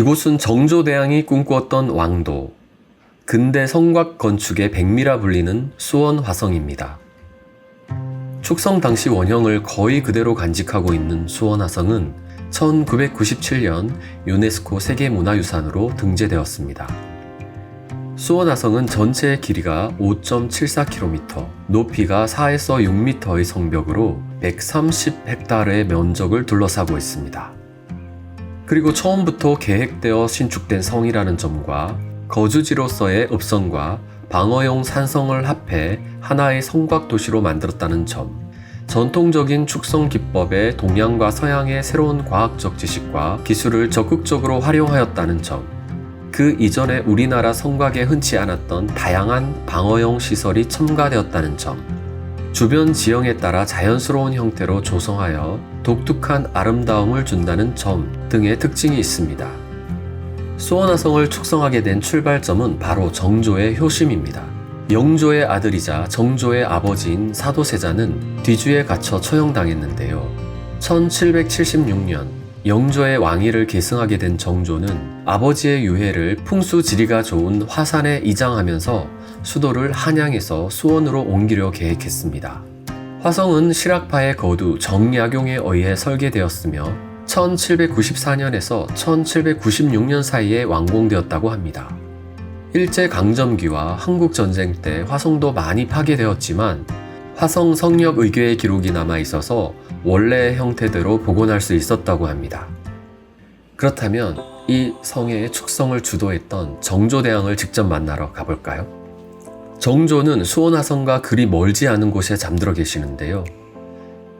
이곳은 정조대왕이 꿈꾸었던 왕도, 근대 성곽 건축의 백미라 불리는 수원 화성입니다. 축성 당시 원형을 거의 그대로 간직하고 있는 수원 화성은 1997년 유네스코 세계문화유산으로 등재되었습니다. 수원 화성은 전체 길이가 5.74km, 높이가 4에서 6m의 성벽으로 130헥타르의 면적을 둘러싸고 있습니다. 그리고 처음부터 계획되어 신축된 성이라는 점과 거주지로서의 읍성과 방어용 산성을 합해 하나의 성곽 도시로 만들었다는 점, 전통적인 축성 기법에 동양과 서양의 새로운 과학적 지식과 기술을 적극적으로 활용하였다는 점, 그 이전에 우리나라 성곽에 흔치 않았던 다양한 방어용 시설이 첨가되었다는 점, 주변 지형에 따라 자연스러운 형태로 조성하여 독특한 아름다움을 준다는 점 등의 특징이 있습니다. 수원 화성을 축성하게 된 출발점은 바로 정조의 효심입니다. 영조의 아들이자 정조의 아버지인 사도세자는 뒤주에 갇혀 처형당했는데요. 1776년 영조의 왕위를 계승하게 된 정조는 아버지의 유해를 풍수지리가 좋은 화산에 이장하면서 수도를 한양에서 수원으로 옮기려 계획했습니다. 화성은 실학파의 거두 정약용에 의해 설계되었으며 1794년에서 1796년 사이에 완공되었다고 합니다. 일제강점기와 한국전쟁 때 화성도 많이 파괴되었지만 화성 성역 의궤의 기록이 남아있어서 원래의 형태대로 복원할 수 있었다고 합니다. 그렇다면 이 성의 축성을 주도했던 정조대왕을 직접 만나러 가볼까요? 정조는 수원 화성과 그리 멀지 않은 곳에 잠들어 계시는데요.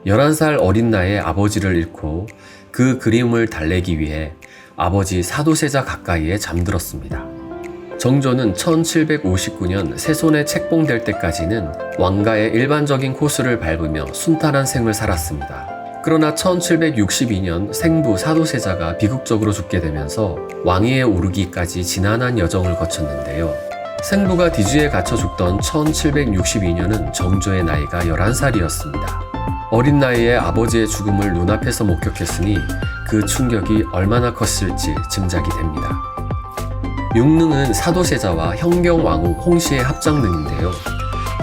11살 어린 나이에 아버지를 잃고 그 그리움을 달래기 위해 아버지 사도세자 가까이에 잠들었습니다. 정조는 1759년 세손에 책봉될 때까지는 왕가의 일반적인 코스를 밟으며 순탄한 생을 살았습니다. 그러나 1762년 생부 사도세자가 비극적으로 죽게 되면서 왕위에 오르기까지 지난한 여정을 거쳤는데요. 생부가 뒤주에 갇혀 죽던 1762년은 정조의 나이가 11살이었습니다. 어린 나이에 아버지의 죽음을 눈앞에서 목격했으니 그 충격이 얼마나 컸을지 짐작이 됩니다. 육능은 사도세자와 형경왕후 홍씨의 합장능인데요.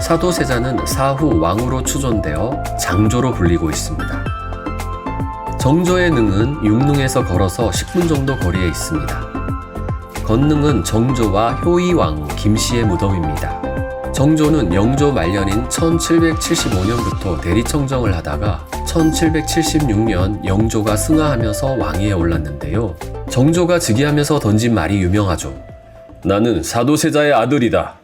사도세자는 사후 왕후로 추존되어 장조로 불리고 있습니다. 정조의 능은 육능에서 걸어서 10분 정도 거리에 있습니다. 건능은 정조와 효의왕후 김씨의 무덤입니다. 정조는 영조 말년인 1775년부터 대리청정을 하다가 1776년 영조가 승하하면서 왕위에 올랐는데요. 정조가 즉위하면서 던진 말이 유명하죠. 나는 사도세자의 아들이다.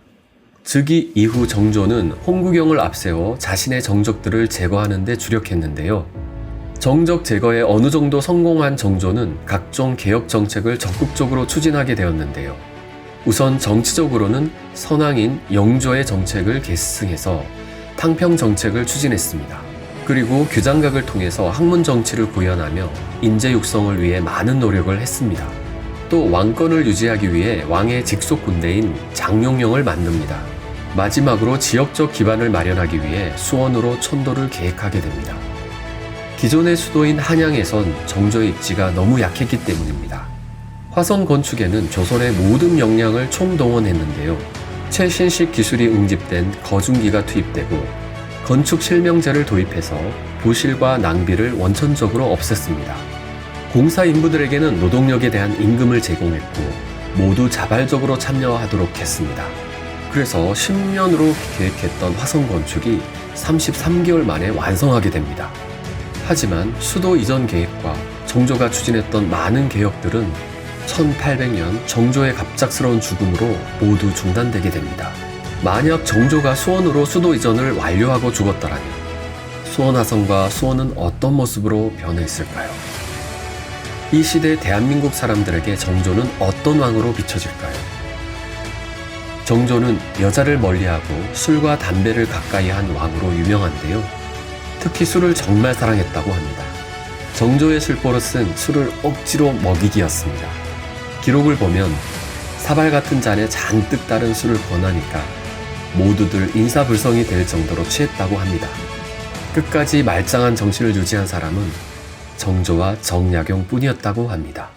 즉위 이후 정조는 홍구경을 앞세워 자신의 정적들을 제거하는 데 주력했는데요. 정적 제거에 어느 정도 성공한 정조는 각종 개혁 정책을 적극적으로 추진하게 되었는데요. 우선 정치적으로는 선왕인 영조의 정책을 계승해서 탕평 정책을 추진했습니다. 그리고 규장각을 통해서 학문 정치를 구현하며 인재 육성을 위해 많은 노력을 했습니다. 또 왕권을 유지하기 위해 왕의 직속 군대인 장용령을 만듭니다. 마지막으로 지역적 기반을 마련하기 위해 수원으로 천도를 계획하게 됩니다. 기존의 수도인 한양에선 정조의 입지가 너무 약했기 때문입니다. 화성 건축에는 조선의 모든 역량을 총동원했는데요. 최신식 기술이 응집된 거중기가 투입되고 건축 실명제를 도입해서 부실과 낭비를 원천적으로 없앴습니다. 공사 인부들에게는 노동력에 대한 임금을 제공했고 모두 자발적으로 참여하도록 했습니다. 그래서 10년으로 계획했던 화성 건축이 33개월 만에 완성하게 됩니다. 하지만 수도 이전 계획과 정조가 추진했던 많은 개혁들은 1800년 정조의 갑작스러운 죽음으로 모두 중단되게 됩니다. 만약 정조가 수원으로 수도 이전을 완료하고 죽었더라면 수원 화성과 수원은 어떤 모습으로 변해있을까요? 이 시대 대한민국 사람들에게 정조는 어떤 왕으로 비춰질까요? 정조는 여자를 멀리하고 술과 담배를 가까이 한 왕으로 유명한데요. 특히 술을 정말 사랑했다고 합니다. 정조의 술버릇은 술을 억지로 먹이기였습니다. 기록을 보면 사발 같은 잔에 잔뜩 따른 술을 권하니까 모두들 인사불성이 될 정도로 취했다고 합니다. 끝까지 말짱한 정신을 유지한 사람은 정조와 정약용 뿐이었다고 합니다.